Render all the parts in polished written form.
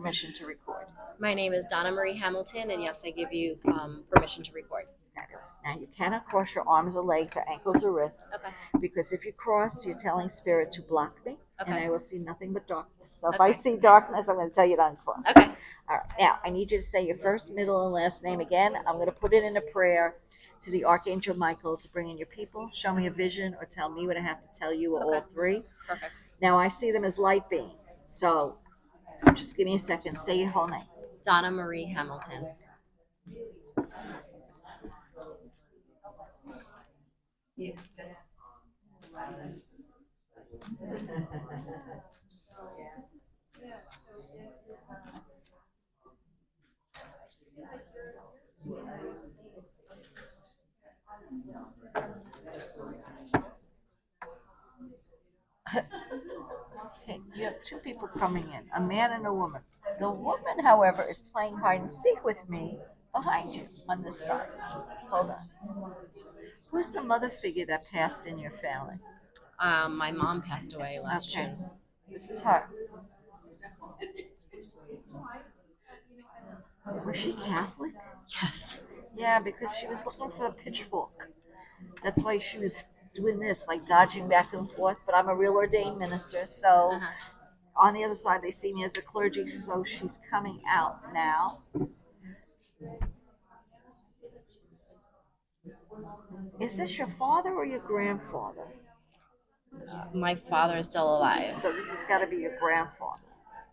permission to record. My name is Donna Marie Hamilton, and yes, I give you permission to record. Fabulous. Now, you cannot cross your arms or legs or ankles or wrists. Okay. Because if you cross, you're telling spirit to block me, and Okay. I will see nothing but darkness. So if Okay. I see darkness, I'm going to tell you to uncross. Okay. All right. Now, I need you to say your first, middle, and last name again. I'm going to put it in a prayer to the Archangel Micheal to bring in your people, show me a vision, or tell me what I have to tell you, or all three. Perfect. Now, I see them as light beings. So just give me a second. Say your whole name. Donna Marie Hamilton. Okay, you have two people coming in, a man and a woman. The woman, however, is playing hide and seek with me behind you on this side. Hold on. Who's the mother figure that passed in your family? My mom passed away last June. This is her. Was she Catholic? Yes. Yeah, because she was looking for a pitchfork. That's why she was doing this, like dodging back and forth. But I'm a real ordained minister, so on the other side, they see me as a clergy, so she's coming out now. Is this your father or your grandfather? My father is still alive. So this has got to be your grandfather.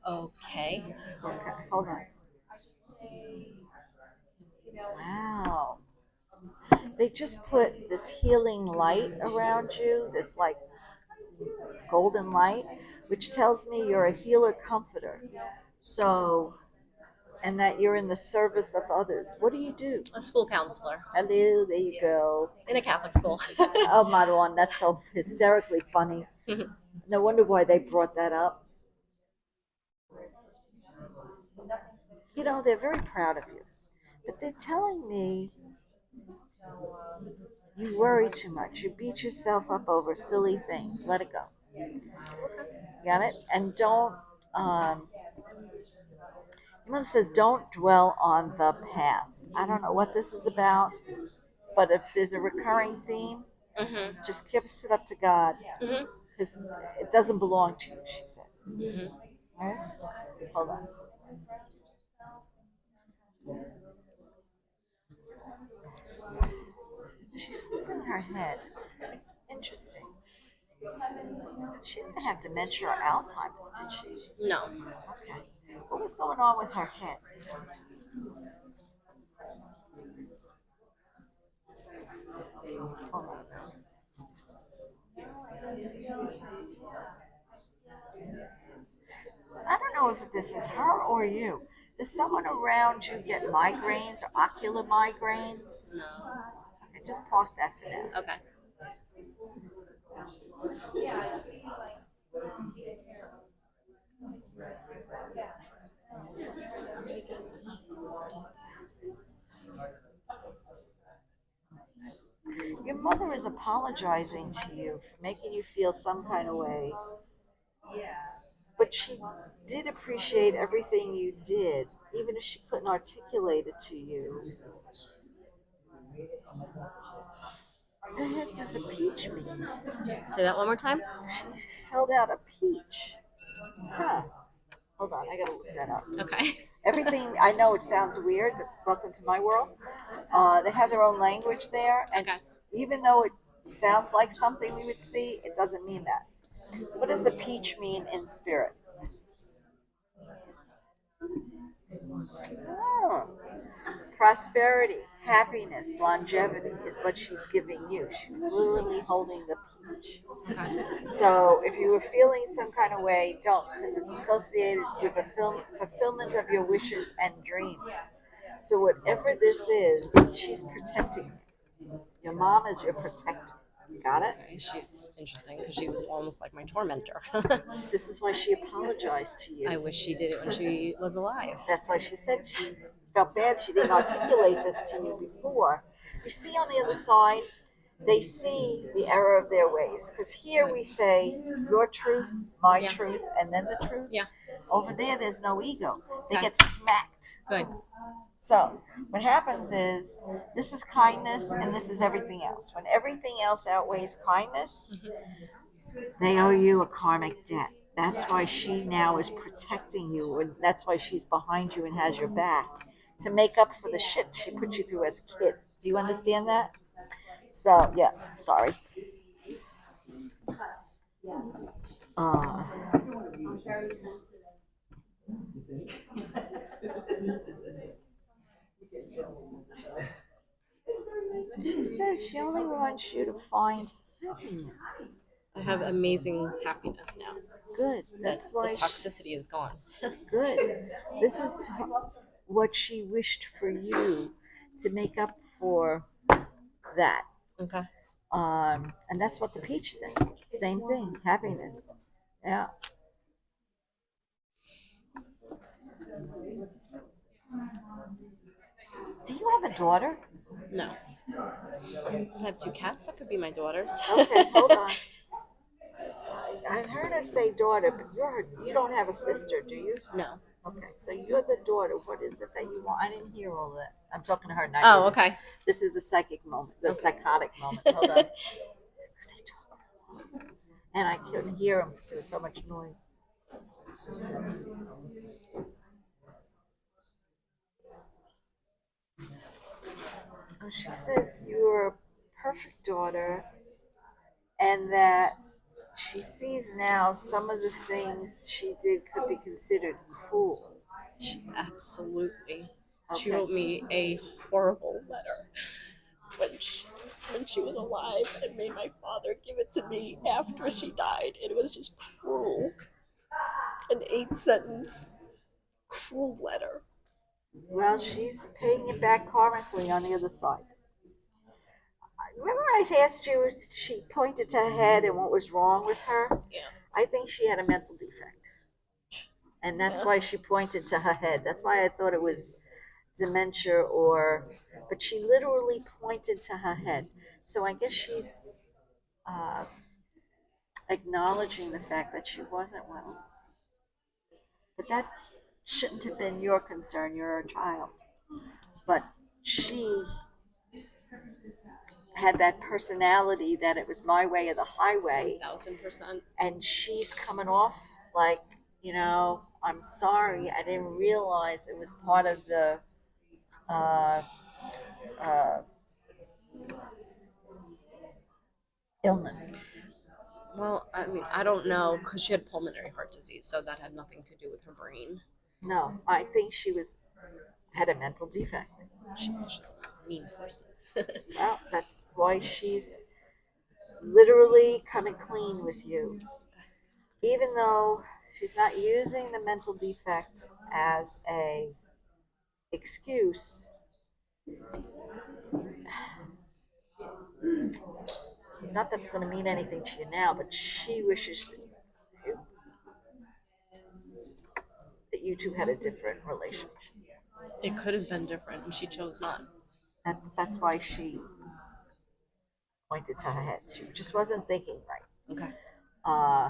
Okay. Okay, hold on. Wow. They just put this healing light around you, this like golden light, which tells me you're a healer comforter. So, and that you're in the service of others. What do you do? A school counselor. Hello, there you go. In a Catholic school. Oh, Madon, that's so hysterically funny. No wonder why they brought that up. You know, they're very proud of you. But they're telling me you worry too much. You beat yourself up over silly things. Let it go. Got it? And don't, it says don't dwell on the past. I don't know what this is about, but if there's a recurring theme, just give it up to God. Because it doesn't belong to you, she said. All right? Hold on. She's holding her head. Interesting. She didn't have dementia or Alzheimer's, did she? No. Okay. What was going on with her head? Hold on. I don't know if this is her or you. Does someone around you get migraines or ocular migraines? No. Okay, just park that for now. Okay. Your mother is apologizing to you for making you feel some kind of way. But she did appreciate everything you did, even if she couldn't articulate it to you. The heck does a peach mean? Say that one more time. She held out a peach. Huh. Hold on, I gotta look that up. Okay. Everything, I know it sounds weird, but welcome to my world. They have their own language there, and even though it sounds like something we would see, it doesn't mean that. What does a peach mean in spirit? Oh. Prosperity, happiness, longevity is what she's giving you. She's literally holding the peach. So if you were feeling some kind of way, don't, because it's associated with the fulfillment of your wishes and dreams. So whatever this is, she's protecting you. Your mom is your protector. Got it? Okay. She's interesting because she was almost like my tormentor. This is why she apologized to you. I wish she did it when she was alive. That's why she said she felt bad she didn't articulate this to you before. You see on the other side, they see the error of their ways. Because here we say your truth, my Yeah. truth, and then the truth. Yeah. Over there, there's no ego. They Okay. get smacked. Good. So what happens is this is kindness and this is everything else. When everything else outweighs kindness, they owe you a karmic debt. That's why she now is protecting you, and that's why she's behind you and has your back to make up for the shit she put you through as a kid. Do you understand that? So yeah, sorry. Uh, she says she only wants you to find happiness. I have amazing happiness now. Good. That's The why toxicity is gone. it's good. This is what she wished for you to make up for that. Okay. And that's what the peach said. Same thing, happiness. Yeah. Do you have a daughter? No. I have 2 cats. That could be my daughters. Okay, hold on. I heard her say daughter, but you don't have a sister, do you? No. Okay, so you're the daughter. What is it that you want? I didn't hear all that. I'm talking to her, not Oh, you. okay. This is a psychic moment, the Okay. psychotic moment. Hold on. Because they talk, and I couldn't hear them because there was so much noise. Oh, she says you're a perfect daughter, and that she sees now some of the things she did could be considered cruel. Absolutely. She Okay. wrote me a horrible letter when she was alive and made my father give it to me after she died. It was just cruel. An 8 sentence cruel letter. Well, she's paying it back karmically on the other side. Remember, I asked you if she pointed to her head and what was wrong with her? Yeah. I think she had a mental defect. And that's Yeah. why she pointed to her head. That's why I thought it was dementia or. But she literally pointed to her head. So I guess she's uh, acknowledging the fact that she wasn't well. But that shouldn't have been your concern. You're a child. But she had that personality that it was my way or the highway. 1000%. And she's coming off like, I'm sorry. I didn't realize it was part of the uh, uh, illness. Well, I mean, I don't know because she had pulmonary heart disease, so that had nothing to do with her brain. No, I think she had a mental defect. She's just a mean person. Well, that's why she's literally coming clean with you. Even though she's not using the mental defect as a excuse, not that it's going to mean anything to you now, but she wishes that you two had a different relationship. It could have been different, and she chose not. That's why she pointed to her head. She just wasn't thinking right. Okay. I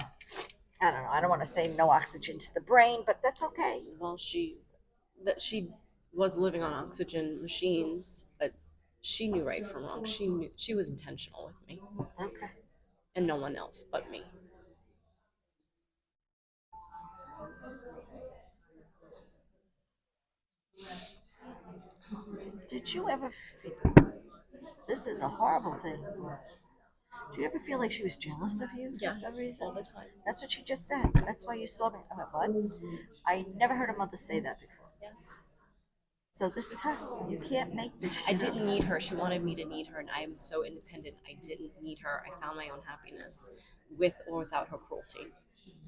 don't know. I don't want to say no oxygen to the brain, but that's okay. Well, she was living on oxygen machines, but she knew right from wrong. She was intentional with me, Okay. and no one else but me. Did you ever feel? This is a horrible thing. Do you ever feel like she was jealous of you for some Yes, reason? all the time. That's what she just said. That's why you saw me. I went, what? I never heard a mother say that before. Yes. So this is her. You can't make this I shit didn't up. need her. She wanted me to need her, and I am so independent. I didn't need her. I found my own happiness with or without her cruelty.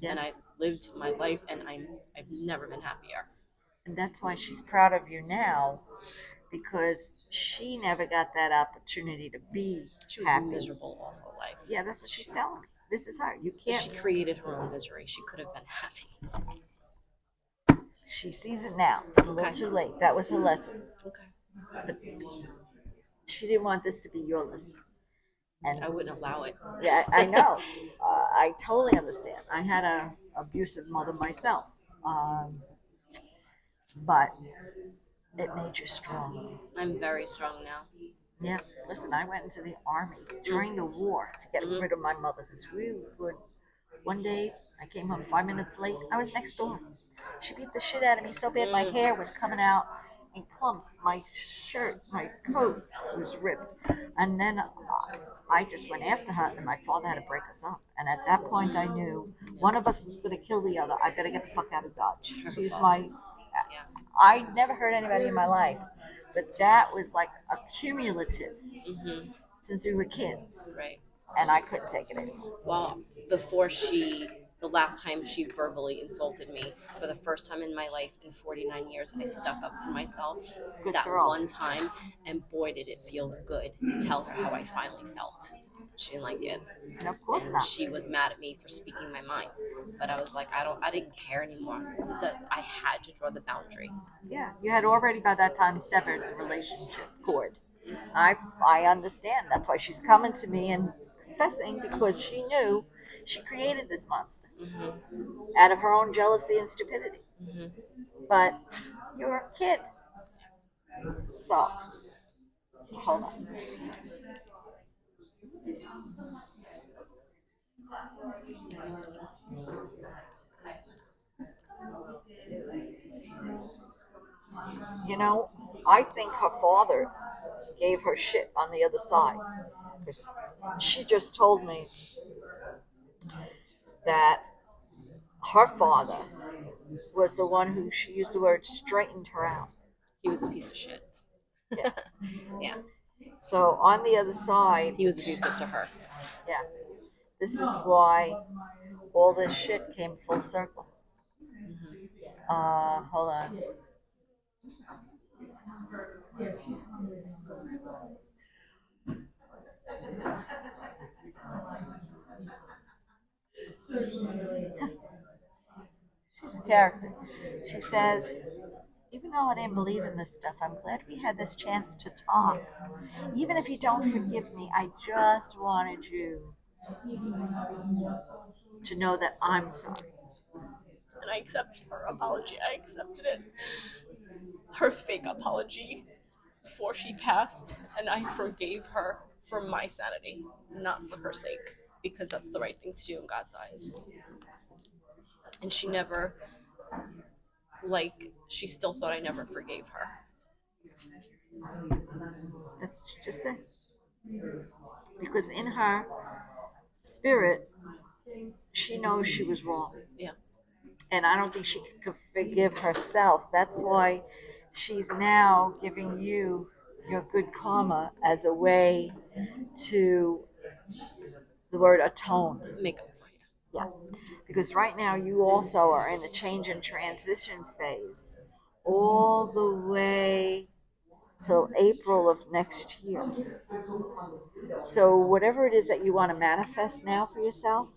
Yeah. And I lived my life, and I've never been happier. And that's why she's proud of you now, because she never got that opportunity to be She was happy. miserable all her life. Yeah, that's what she's telling me. This is her. You She can't. created her own misery. She could have been happy. She sees it now. A little Okay. too late. That was her lesson. Okay. But she didn't want this to be your lesson. And I wouldn't allow it. yeah, I know. I totally understand. I had a abusive mother myself, um, but it made you strong. I'm very strong now. Yeah, listen, I went into the army during the war to get rid of my mother because we would. One day, I came home 5 minutes late. I was next door. She beat the shit out of me so bad my hair was coming out in clumps. My shirt, my coat was ripped. And then I just went after her, and my father had to break us up. And at that point, I knew one of us was going to kill the other. I better get the fuck out of Dodge. Excuse my. Yeah. I never hurt anybody in my life, but that was like accumulative since we were kids, Right. and I couldn't take it anymore. Well, the last time she verbally insulted me, for the first time in my life in 49 years, I stuck up for myself Good that girl. one time, and boy, did it feel good to tell her how I finally felt. She didn't like it. And of course And not. she was mad at me for speaking my mind. But I was like, I didn't care anymore. That I had to draw the boundary. Yeah, you had already by that time severed the relationship cord. I understand. That's why she's coming to me and confessing because she knew she created this monster out of her own jealousy and stupidity. But you're a kid, so hold on. You know, I think her father gave her shit on the other side because she just told me that her father was the one who, she used the word, straightened her out. He was a piece of shit. Yeah. Yeah. So on the other side, He was abusive to her. yeah, this is why all this shit came full circle. Hold on. She's a character. She says, even though I didn't believe in this stuff, I'm glad we had this chance to talk. Even if you don't forgive me, I just wanted you to know that I'm sorry. And I accepted her apology. I accepted it. Her fake apology before she passed, and I forgave her for my sanity, not for her sake, because that's the right thing to do in God's eyes. And she never, she still thought I never forgave her. That's what she just said. Because in her spirit, she knows she was wrong. Yeah. And I don't think she could forgive herself. That's why she's now giving you your good karma as a way to, the word atone. Make up for you. Yeah. Because right now you also are in a change and transition phase all the way till April of next year. So whatever it is that you want to manifest now for yourself,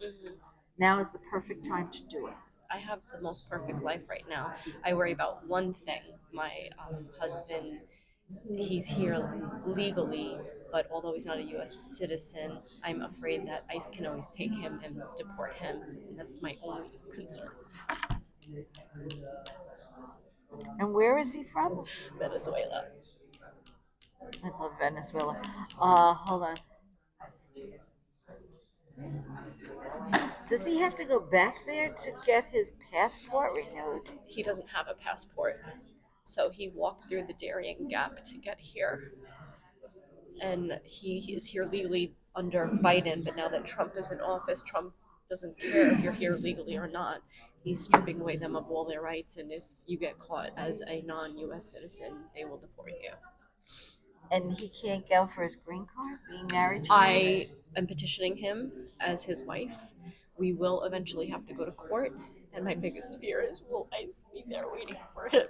now is the perfect time to do it. I have the most perfect life right now. I worry about one thing. My husband, he's here legally, but although he's not a U.S. citizen, I'm afraid that ICE can always take him and deport him. And that's my only concern. And where is he from? Venezuela. I love Venezuela. Hold on. Does he have to go back there to get his passport renewed? He doesn't have a passport, so he walked through the Darien Gap to get here. And he is here legally under Biden, but now that Trump is in office, Trump doesn't care if you're here legally or not. He's stripping away them of all their rights, and if you get caught as a non-U.S. citizen, they will deport you. And he can't go for his green card, being married to you? I am petitioning him as his wife. We will eventually have to go to court, and my biggest fear is will ICE be there waiting for him?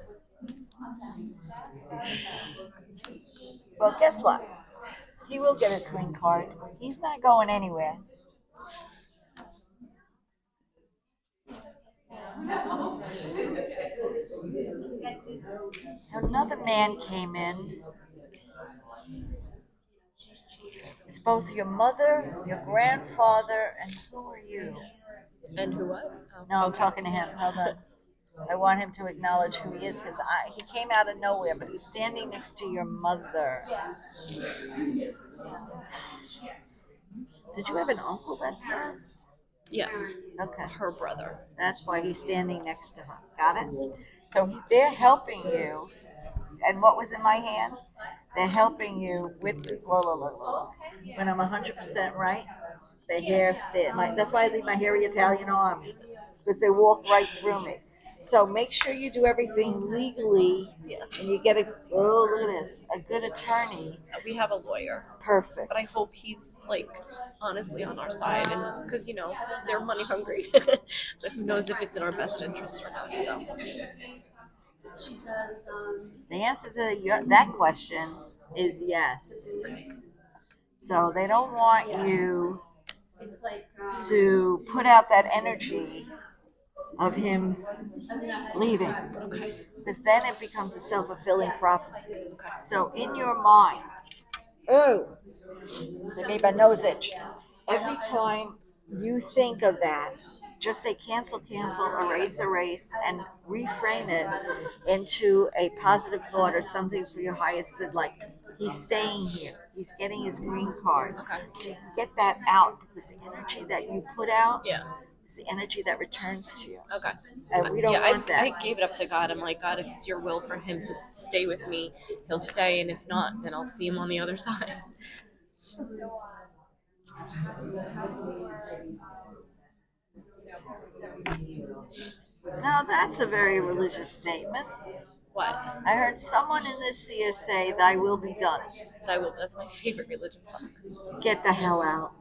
Well, guess what? He will get his green card. He's not going anywhere. Another man came in. It's both your mother, your grandfather, and who are you? And who what? Oh, No, I'm okay. talking to him. Hold on. I want him to acknowledge who he is because he came out of nowhere, but he's standing next to your mother. Did you have an uncle that passed? Yes. Okay. Her brother. That's why he's standing next to her. Got it? So they're helping you. And what was in my hand? They're helping you with when I'm 100% right. The hair that's why I leave my hairy Italian arms because they walk right through me. So make sure you do everything legally. Yes. And you get look at this, a good attorney. We have a lawyer. Perfect. But I hope he's like honestly on our side, and because they're money hungry, so who knows if it's in our best interest or not. So the answer to that question is yes. So they don't want you to put out that energy of him leaving. Okay. Because then it becomes a self-fulfilling prophecy. Okay. So in your mind, they made my nose itch. Every time you think of that, just say cancel, cancel, erase, erase, and reframe it into a positive thought or something for your highest good. Like he's staying here, he's getting his green card. Okay. So you can get that out because the energy that you put out Yeah. is the energy that returns to you. Okay. And we don't want that. I gave it up to God. I'm like, God, if it's your will for him to stay with me, he'll stay, and if not, then I'll see him on the other side. Now that's a very religious statement. What? I heard someone in this seer say, "Thy will be done." Thy will. That's my favorite religious song. Get the hell out.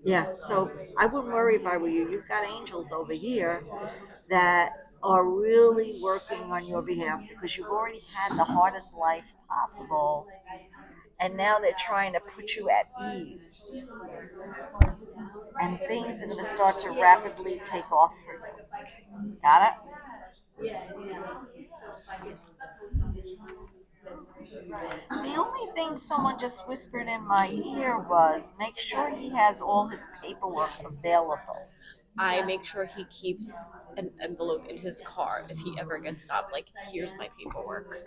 Yeah, so I wouldn't worry if I were you. You've got angels over here that are really working on your behalf because you've already had the hardest life possible, and now they're trying to put you at ease. And things are going to start to rapidly take off for you. Got it? The only thing someone just whispered in my ear was make sure he has all his paperwork available. I make sure he keeps an envelope in his car if he ever gets stopped. Like, here's my paperwork.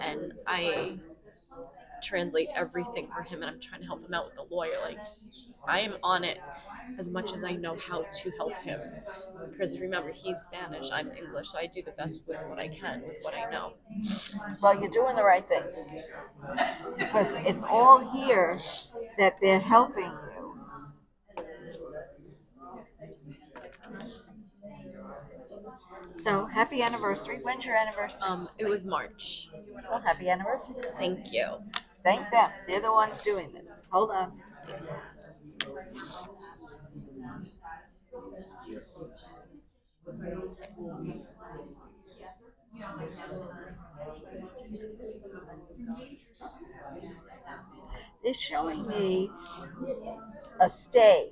And I translate everything for him, and I'm trying to help him out with the lawyer. Like, I am on it as much as I know how to help him. Because remember, he's Spanish, I'm English, so I do the best with what I can, with what I know. Well, you're doing the right thing. Because it's all here that they're helping you. So, happy anniversary. When's your anniversary? It was March. Well, happy anniversary. Thank you. Thank them. They're the ones doing this. Hold on. They're showing me a stay.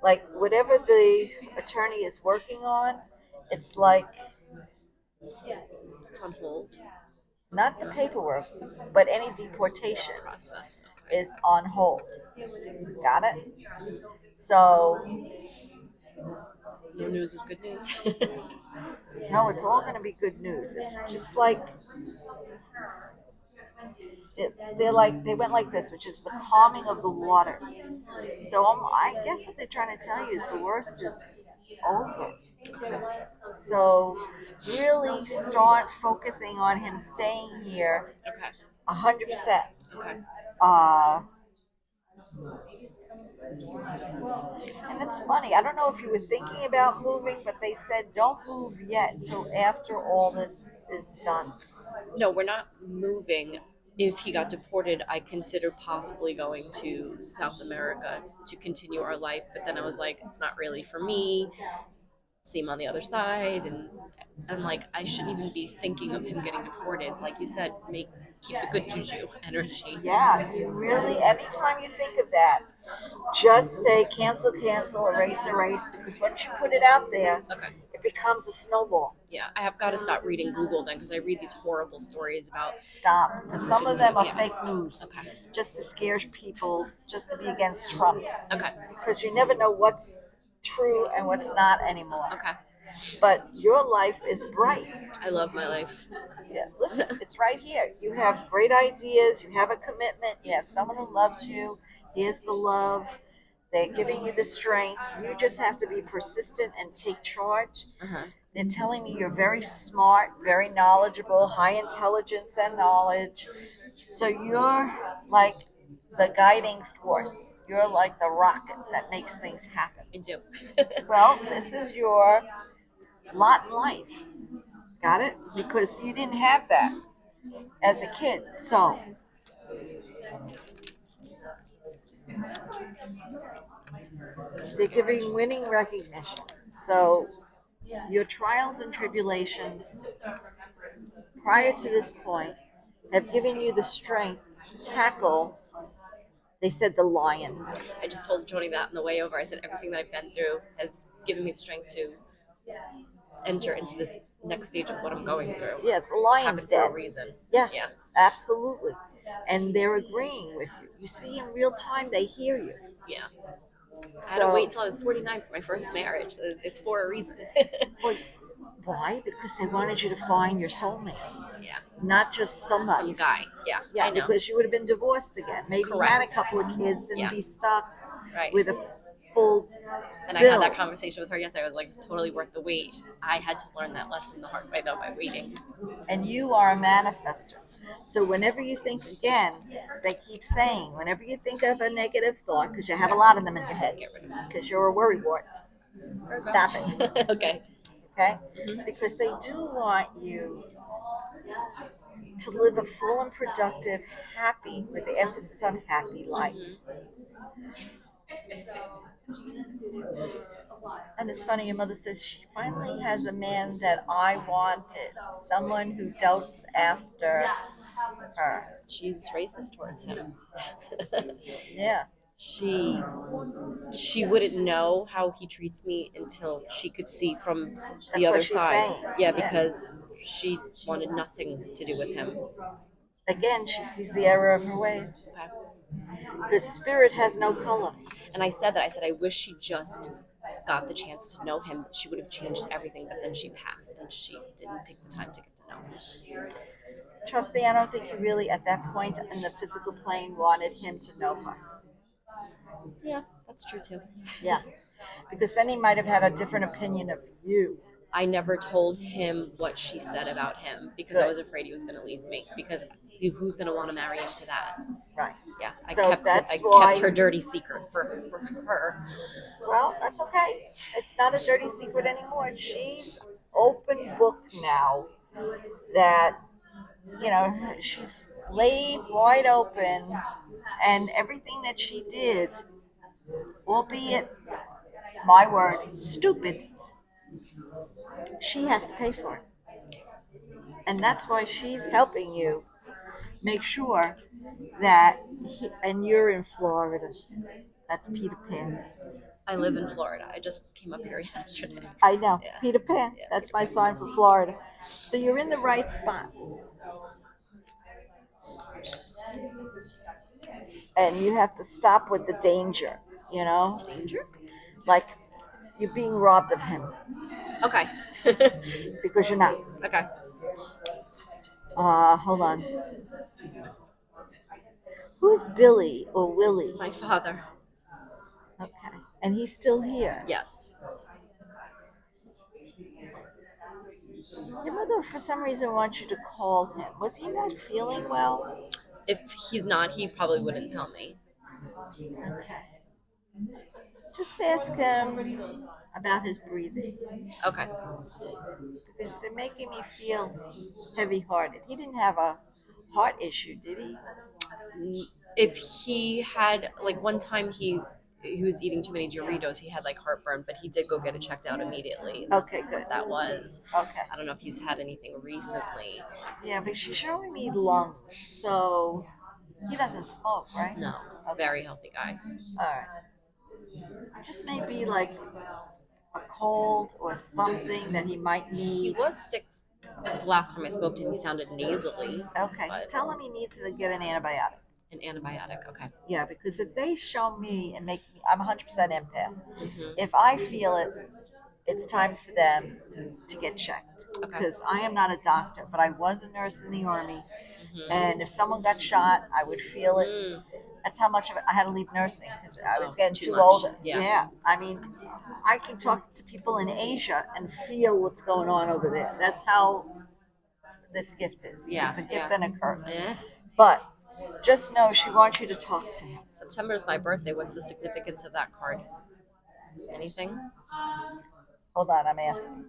Like, whatever the attorney is working on, it's like It's on hold. not the paperwork, but any deportation Process. is on hold. Got it? So, No news is good news. no, it's all going to be good news. It's just like they went like this, which is the calming of the waters. So I guess what they're trying to tell you is the worst is over. So really start focusing on him staying here. Okay. 100%. Okay. And it's funny. I don't know if you were thinking about moving, but they said don't move yet till after all this is done. No, we're not moving. If he got deported, I considered possibly going to South America to continue our life, but then I was like, it's not really for me. See him on the other side, and I'm like, I shouldn't even be thinking of him getting deported. Like you said, keep the good juju energy. Yeah, you really, anytime you think of that, just say cancel, cancel, erase, erase, because once you put it out there, Okay. it becomes a snowball. Yeah, I have got to stop reading Google then, because I read these horrible stories about. Stop. Because some of them are Yeah. fake news. Okay. Just to scare people, just to be against Trump. Okay. Because you never know what's true and what's not anymore. Okay. But your life is bright. I love my life. Yeah, listen, it's right here. You have great ideas. You have a commitment. You have someone who loves you. Here's the love. They're giving you the strength. You just have to be persistent and take charge. Uh-huh. They're telling me you're very smart, very knowledgeable, high intelligence and knowledge. So you're like the guiding force. You're like the rocket that makes things happen. I do. Well, this is your lot in life. Got it? Because you didn't have that as a kid. So they're giving winning recognition. So your trials and tribulations prior to this point have given you the strength to tackle, they said, the lion. I just told Tony that on the way over. I said everything that I've been through has given me the strength to enter into this next stage of what I'm going through. Yes, the lion's Happened dead. for a reason. Yeah, Yeah. absolutely. And they're agreeing with you. You see, in real time, they hear you. Yeah. I had to wait until I was 49 for my first marriage. It's for a reason. Well, why? Because they wanted you to find your soulmate. Yeah. Not just somebody. Some guy. Yeah. Yeah, I know. because you would have been divorced again. Maybe Correct. had a couple of kids and Yeah. be stuck Right. with a full And I bill. had that conversation with her yesterday. I was like, it's totally worth the wait. I had to learn that lesson the hard way, though, by waiting. And you are a manifester. So whenever you think again, they keep saying, whenever you think of a negative thought, because you have a lot of them in your head, Get rid of it. because you're a worrywart, stop it. Okay. Okay? Because they do want you to live a full and productive, happy, with the emphasis on happy life. And it's funny, your mother says she finally has a man that I wanted, someone who dotes after her. She's racist towards him. Yeah. She wouldn't know how he treats me until she could see from the That's other what she's side. saying. Yeah, because she wanted nothing to do with him. Again, she sees the error of her ways. Okay. Because spirit has no color. And I said that. I said, I wish she just got the chance to know him. She would have changed everything, but then she passed and she didn't take the time to get to know him. Trust me, I don't think you really, at that point in the physical plane, wanted him to know her. Yeah, that's true too. Yeah. Because then he might have had a different opinion of you. I never told him what she said about him because I was afraid he was going to leave me. Because who's going to want to marry into that? Right. Yeah, I So kept that's kept her dirty secret for her. Well, that's okay. It's not a dirty secret anymore. She's open book now. That, she's laid wide open, and everything that she did, albeit, my word, stupid, she has to pay for it. And that's why she's helping you make sure that and you're in Florida. That's Peter Pan. I live in Florida. I just came up here yesterday. I know. Yeah. Peter Pan. Yeah, That's Peter my Pan. sign for Florida. So you're in the right spot. And you have to stop with the danger, Danger? Like you're being robbed of him. Okay. Because you're not. Okay. Hold on. Who's Billy or Willie? My father. Okay. And he's still here. Yes. Your mother, for some reason, wants you to call him. Was he not feeling well? If he's not, he probably wouldn't tell me. Okay. Just ask him about his breathing. Okay. Because they're making me feel heavy-hearted. He didn't have a heart issue, did he? If he had, like, one time he was eating too many Doritos, he had like heartburn, but he did go get it checked out immediately. Okay, good. What that was. Okay. I don't know if he's had anything recently. Yeah, but she's showing me lungs, so he doesn't smoke, right? No. Okay. Very healthy guy. All right. It just may be like a cold or something that he might He need? was sick the last time I spoke to him. He sounded nasally. Okay, But tell him he needs to get an antibiotic. an antibiotic. Okay. Yeah, because if they show me and make me, I'm 100% empath. Mm-hmm. If I feel it, it's time for them to get checked. Okay. Because I am not a doctor, but I was a nurse in the army, Mm-hmm. and if someone got shot, I would feel it. Mm. That's how much of it I had to leave nursing because I was Oh, getting it's too too much. old. Yeah. I mean, I can talk to people in Asia and feel what's going on over there. That's how this gift is. Yeah. It's a gift Yeah. and a curse. Eh. But just know she wants you to talk to him. September is my birthday. What's the significance of that card? Anything? Hold on, I'm asking.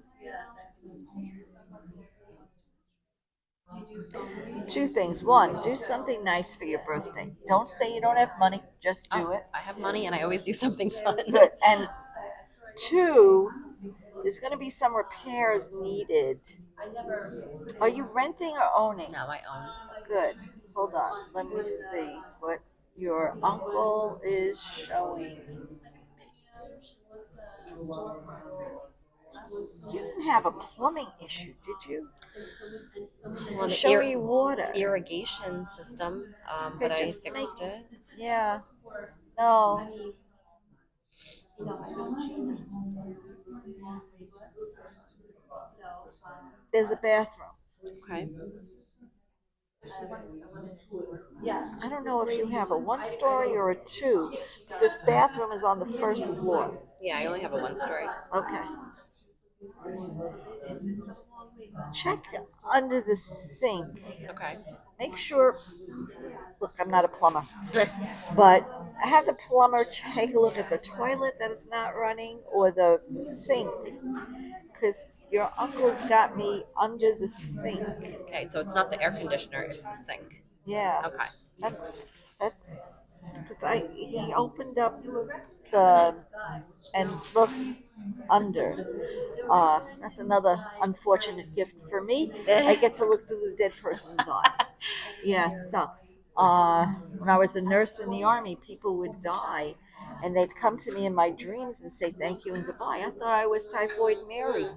Two things. One, do something nice for your birthday. Don't say you don't have money, just do it. I have money and I always do something fun. Good. And two, there's going to be some repairs needed. Are you renting or owning? No, I own. Good. Hold on. Let me see what your uncle is showing. You didn't have a plumbing issue, did you? This is showing water. Irrigation system, Okay, but I just fixed it. Yeah. No. There's a bathroom. Okay. I don't know if you have a one story or a two, but this bathroom is on the first floor. Yeah, I only have a one story. Okay. Check under the sink. Okay. Make sure. Look, I'm not a plumber, but have the plumber take a look at the toilet that is not running or the sink, because your uncle's got me under the sink. Okay, so it's not the air conditioner; it's the sink. Yeah, Okay. that's because I he opened up the and looked under. That's another unfortunate gift for me. I get to look through the dead person's eyes. Yeah, it sucks. When I was a nurse in the army, people would die, and they'd come to me in my dreams and say thank you and goodbye. I thought I was Typhoid Mary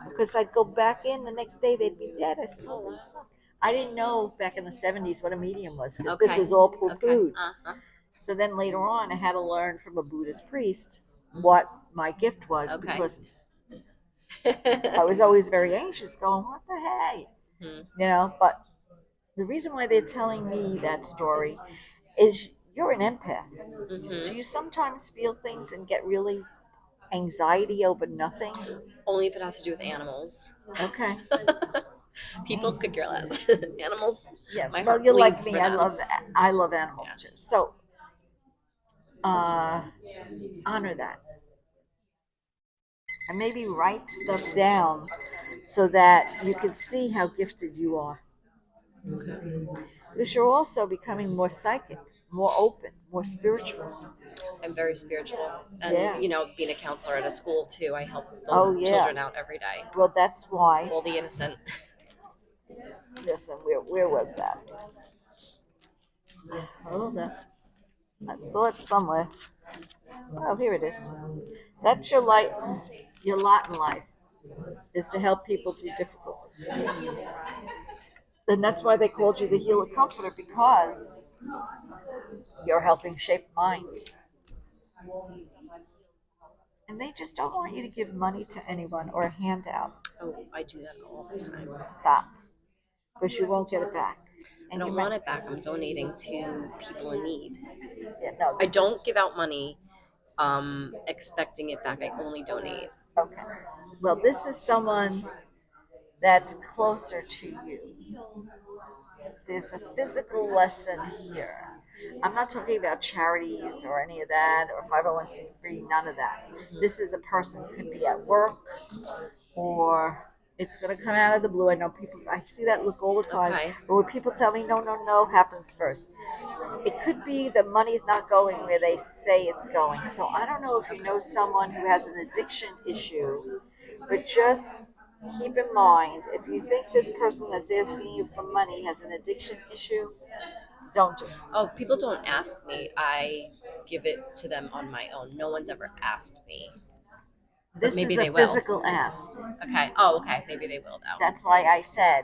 because I'd go back in the next day, they'd be dead. I said, "Holy fuck." I didn't know back in the 70s what a medium was because this was all poo pooed. Uh-huh. So then later on, I had to learn from a Buddhist priest what my gift was because I was always very anxious, going, "What the hey?" But the reason why they're telling me that story is you're an empath. Do you sometimes feel things and get really anxiety over nothing? Only if it has to do with animals. Okay. People could care less. Animals. Yeah. My Well, heart you're like bleeds me. for them. I love animals too. So uh, honor that and maybe write stuff down so that you can see how gifted you are. Because you're also becoming more psychic, more open, more spiritual. I'm very spiritual, and Yeah. being a counselor at a school too, I help Oh, those yeah. children out every day. Well, that's why. All the innocent. Listen, where was that? Hold on. I saw it somewhere. Oh, here it is. That's your light. Your lot in life is to help people through difficulty. And that's why they called you the healer comforter, because you're helping shape minds. And they just don't want you to give money to anyone or a handout. Oh, I do that all the time. Stop. Because you won't get it back. I don't want it back. I'm donating to people in need. Yeah, no, I don't give out money expecting it back. I only donate. Okay. Well, this is someone that's closer to you. There's a physical lesson here. I'm not talking about charities or any of that or 501c3, none of that. This is a person, could be at work or it's going to come out of the blue. I know people, I see that look all the time. Okay. But when people tell me, no, no, no, happens first. It could be the money's not going where they say it's going. So I don't know if you know someone who has an addiction issue, but just keep in mind, if you think this person that's asking you for money has an addiction issue, don't do it. Oh, people don't ask me. I give it to them on my own. No one's ever asked me. This maybe is they a will. physical ask. Okay. Oh, okay. Maybe they will though. That's why I said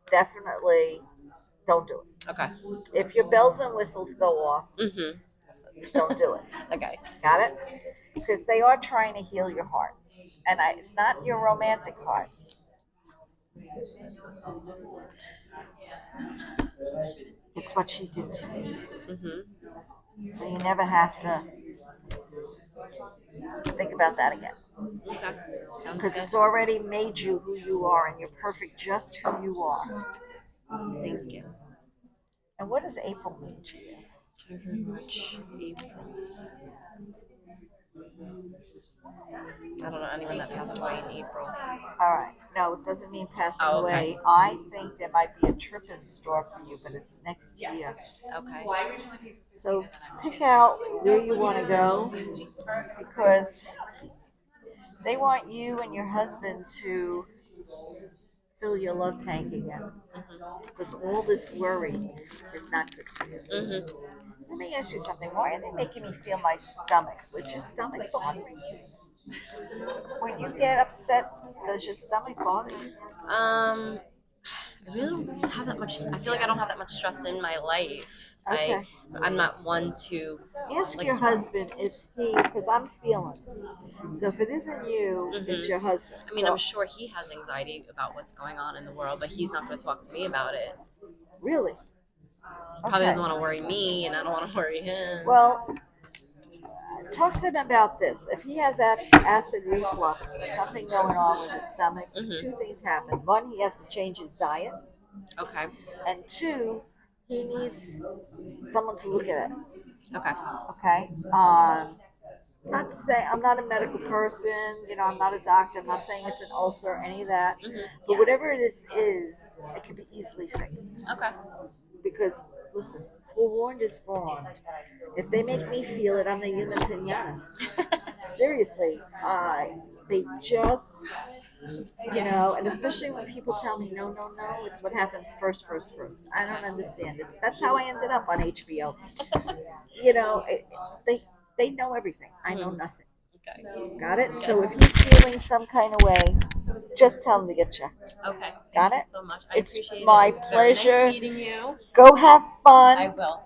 definitely don't do it. Okay. If your bells and whistles go off, Mm-hmm. don't do it. Okay. Got it? Because they are trying to heal your heart. And it's not your romantic heart. It's what she did to you. Mm-hmm. So you never have to think about that again. Okay. Sounds Because good. it's already made you who you are, and you're perfect just who you are. Thank you. And what does April mean to you? Thank you very much. April. I don't know anyone that passed away in April. All right. No, it doesn't mean passing Oh, okay. away. I think there might be a trip in store for you, but it's next year. Okay. So pick out where you want to go, because they want you and your husband to fill your love tank again. Because all this worry is not good for you. Mm-hmm. Let me ask you something. Why are they making me feel my stomach? Was your stomach bothering you? When you get upset, does your stomach bother you? I really don't have that much. I feel like I don't have that much stress in my life. Okay. I'm not one to Ask like. your husband if because I'm feeling it. So if it isn't you, it's your husband. I mean, So, I'm sure he has anxiety about what's going on in the world, but he's not going to talk to me about it. really? Probably Okay. doesn't want to worry me, and I don't want to worry him. Well, talk to him about this. If he has acid reflux or something going on with his stomach, two things happen. One, he has to change his diet. Okay. And two, he needs someone to look at it. Okay. Okay. Not to say I'm not a medical person. I'm not a doctor. I'm not saying it's an ulcer or any of that. But whatever it is, it can be easily fixed. Okay. Because listen, forewarned is forearmed. If they make me feel it, I'm the human pinata. Seriously, they just, and especially when people tell me, no, no, no, it's what happens first. I don't understand it. That's how I ended up on HBO. They they know everything. I know nothing. Okay. Got it? So if he's feeling some kind of way, just tell him to get checked. Okay. Got Thank it? you so much. I It's appreciate my it. It's very pleasure. nice meeting you. Go have fun. I will.